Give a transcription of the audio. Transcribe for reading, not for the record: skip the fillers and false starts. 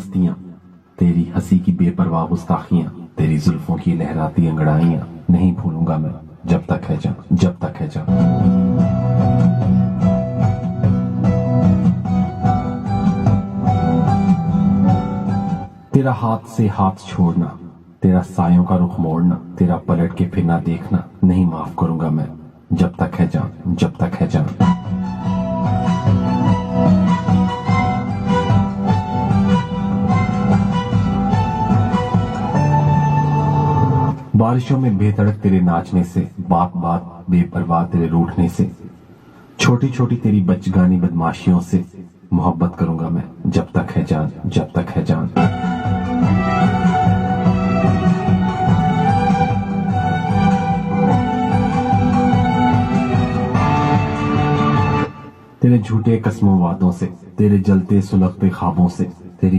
मस्तियां, तेरी हंसी की बेपरवाह गुस्ताखियां, तेरी जुल्फों की लहराती अंगड़ाइयां नहीं भूलूंगा मैं जब तक है जान, जब तक है जान। तेरा हाथ से हाथ छोड़ना, तेरा सायों का रुख मोड़ना, तेरा पलट के फिर ना देखना नहीं माफ करूंगा मैं जब तक है जान, जब तक है जान। बारिशों में बेधड़क तेरे नाचने से, बात बात बेपरवाह तेरे रूठने से, छोटी छोटी तेरी बचगानी बदमाशियों से मोहब्बत करूंगा मैं जब तक है जान, जब तक है जान। तेरे झूठे कस्मों वादों से, तेरे जलते सुलगते ख्वाबों से, तेरी